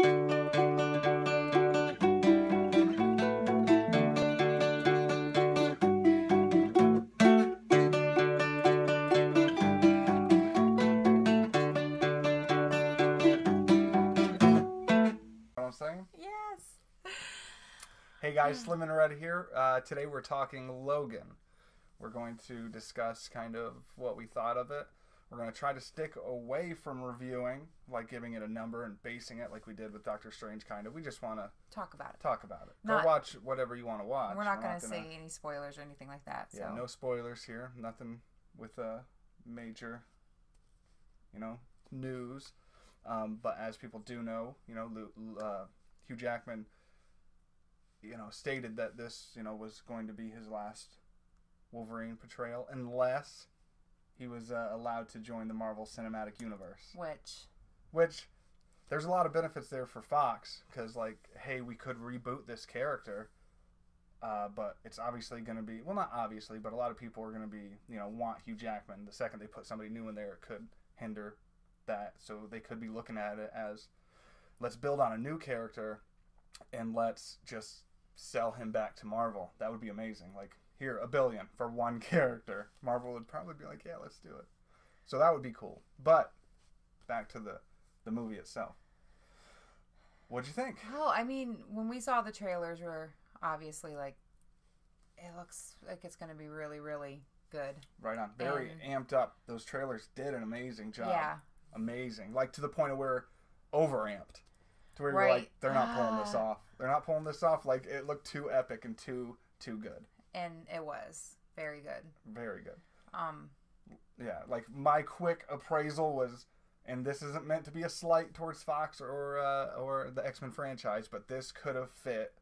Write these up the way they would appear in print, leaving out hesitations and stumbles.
I'm saying? Yes. Hey guys, Slim and Red here. Today we're talking Logan. We're going to discuss kind of what we thought of it. We're going to try to stick away from reviewing, like giving it a number and basing it like we did with Doctor Strange, kind of. We just want to talk about it. Go watch whatever you want to watch. We're not going to say any spoilers or anything like that. Yeah, so. No spoilers here. Nothing with major, news. But as people do know, Hugh Jackman, stated that this, was going to be his last Wolverine portrayal, unless he was allowed to join the Marvel Cinematic Universe. Which, there's a lot of benefits there for Fox, because, hey, we could reboot this character, but it's obviously going to be, well, not obviously, but a lot of people are going to be, want Hugh Jackman. The second they put somebody new in there, it could hinder that. So they could be looking at it as, let's build on a new character and let's just sell him back to Marvel. That would be amazing. Like, here, $1 billion for one character. Marvel would probably be like, yeah, let's do it. So that would be cool. But back to the movie itself. What'd you think? Well, I mean, when we saw the trailers, we're obviously like, it looks like it's going to be really, really good. Right on. Very amped up. Those trailers did an amazing job. Yeah. Amazing. Like, to the point of where overamped. To where right. you're like, they're not pulling this off. They're not pulling this off. Like, it looked too epic and too good. And it was very good. Very good. Yeah, like, my quick appraisal was, and this isn't meant to be a slight towards Fox or the X-Men franchise, but this could have fit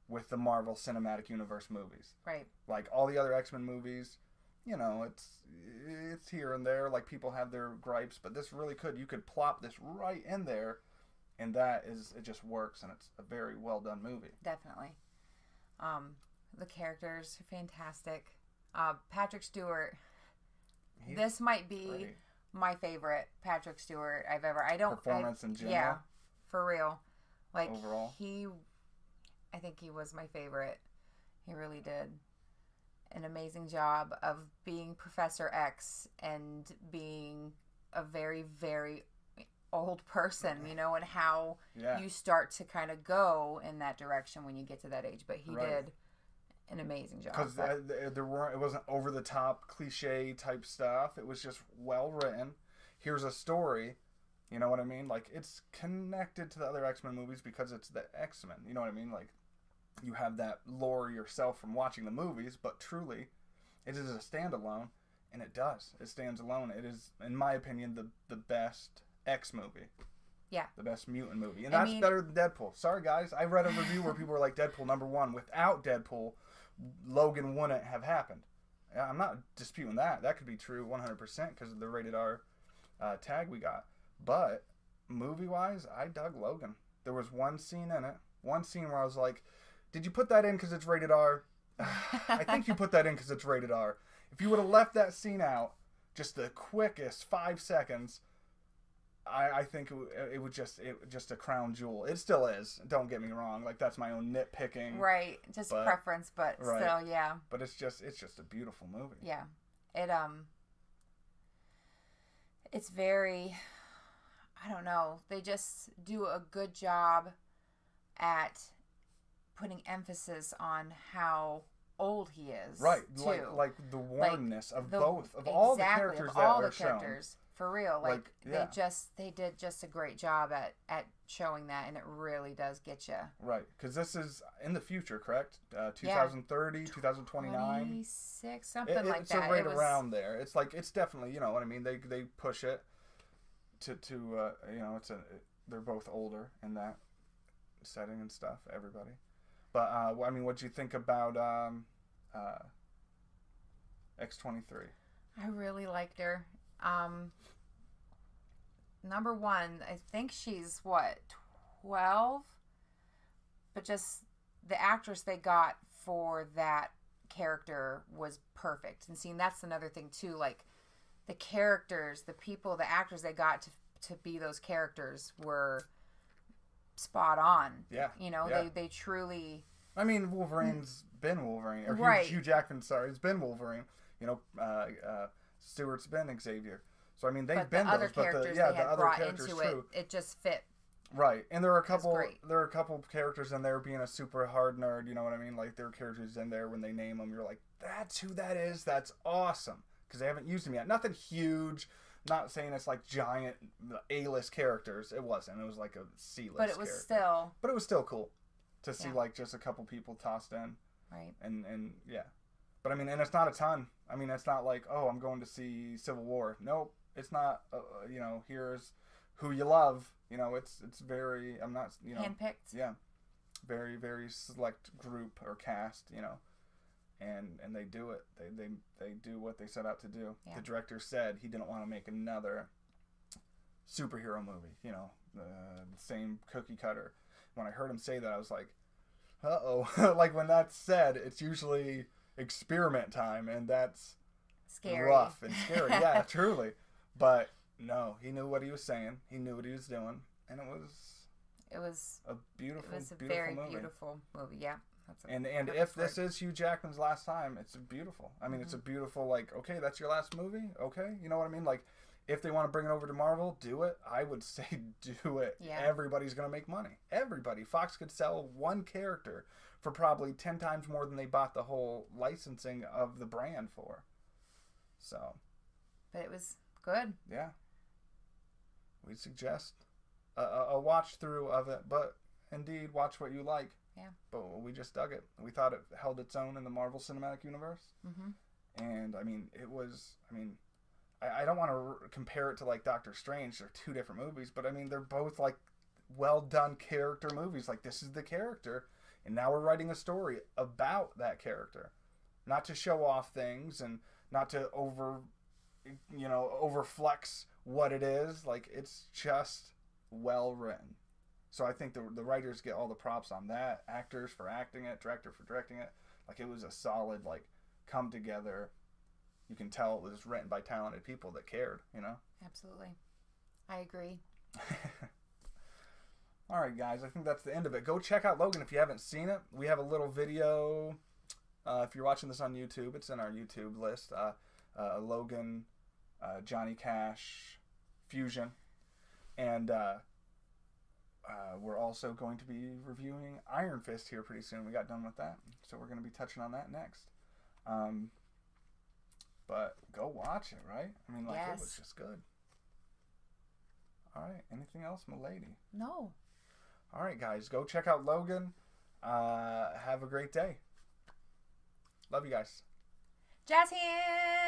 with the Marvel Cinematic Universe movies. Right. Like, all the other X-Men movies, it's here and there. Like, people have their gripes, but this really could. You could plop this right in there, and it just works, and it's a very well done movie. Definitely. The characters are fantastic. Patrick Stewart. This might be great. My favorite Patrick Stewart I've ever. Performance in general. Yeah, for real. Like, overall, I think he was my favorite. He really did an amazing job of being Professor X and being a very, very old person, and how you start to kind of go in that direction when you get to that age. But he did an amazing job. Because it wasn't over the top cliche type stuff. It was just well written. Here's a story. You know what I mean? Like, it's connected to the other X-Men movies because it's the X-Men. You know what I mean? Like, you have that lore yourself from watching the movies, but truly, it is a standalone, and it does. It stands alone. It is, in my opinion, the best X movie. Yeah. The best mutant movie. And that's better than Deadpool. Sorry, guys. I read a review where people were like, Deadpool #1. Without Deadpool, Logan wouldn't have happened. I'm not disputing that. That could be true 100% because of the rated R tag we got. But movie-wise, I dug Logan. There was one scene in it. One scene where I was like, did you put that in because it's rated R? I think you put that in because it's rated R. If you would have left that scene out, just the quickest 5 seconds, I think it would just a crown jewel. It still is. Don't get me wrong. Like, that's my own nitpicking. Right. Just preference, but still, yeah. But it's just a beautiful movie. Yeah. It's very, I don't know. They just do a good job at putting emphasis on how old he is. Right. Too. Like the warmness of both of all the characters that are shown. For real, they did just a great job at showing that, and it really does get you. Right, because this is in the future, correct? 2030, 2029, 26, something like that. So right around there. It's like, it's definitely, you know what I mean. They push it to they're both older in that setting and stuff. Everybody, but I mean, what'd you think about X-23? I really liked her. Number one, I think she's 12, but just the actress they got for that character was perfect. And seeing, that's another thing too, like the characters, the people, the actors they got to be those characters were spot on. Yeah. You know, yeah. they truly... I mean, Wolverine's been Wolverine. Or right. Hugh Jackman, sorry, has been Wolverine. You know, Stewart's been Xavier. So, I mean, they've been those. But the other characters, true. It just fit. Right. And there are a couple characters in there being a super hard nerd, you know what I mean? Like, there are characters in there when they name them, you're like, that's who that is? That's awesome. Because they haven't used them yet. Nothing huge. Not saying it's like giant A-list characters. It wasn't. It was like a C-list But it was character. But it was still cool to see like just a couple people tossed in. Right. And yeah. But I mean, and it's not a ton. I mean, it's not like, oh, I'm going to see Civil War. Nope. It's not, you know, here's who you love. You know, it's very, I'm not, you know. Handpicked. Yeah. Very, very select group or cast, you know. And they do it. They do what they set out to do. Yeah. The director said he didn't want to make another superhero movie, you know, the same cookie cutter. When I heard him say that, I was like, uh-oh. Like, when that's said, it's usually experiment time, and that's scary. Rough and scary. Yeah, truly. But no, he knew what he was saying. He knew what he was doing, and it was a beautiful, very beautiful movie. Yeah. And if this is Hugh Jackman's last time, it's beautiful. I mean, it's a beautiful, like, okay, that's your last movie? Okay, you know what I mean? Like, if they want to bring it over to Marvel, do it. I would say do it. Yeah. Everybody's going to make money. Everybody. Fox could sell one character for probably 10 times more than they bought the whole licensing of the brand for. So. But it was good. Yeah. We suggest a watch through of it, but indeed, watch what you like. Yeah. But we just dug it. We thought it held its own in the Marvel Cinematic Universe. Mm-hmm. And, I mean, it was, I mean, I don't want to compare it to, like, Doctor Strange. They're two different movies. But, I mean, they're both, like, well-done character movies. Like, this is the character. And now we're writing a story about that character. Not to show off things and not to overflex what it is. Like, it's just well-written. So I think the writers get all the props on that. Actors for acting it, director for directing it. Like, it was a solid, like, come together. You can tell it was written by talented people that cared, you know? Absolutely. I agree. All right, guys. I think that's the end of it. Go check out Logan if you haven't seen it. We have a little video. If you're watching this on YouTube, it's in our YouTube list. Logan, Johnny Cash, Fusion. And... we're also going to be reviewing Iron Fist here pretty soon. We got done with that, so we're going to be touching on that next. But go watch it, right? I mean, like, yes. It was just good. All right. Anything else, m'lady? No. All right, guys. Go check out Logan. Have a great day. Love you guys. Jazz hands.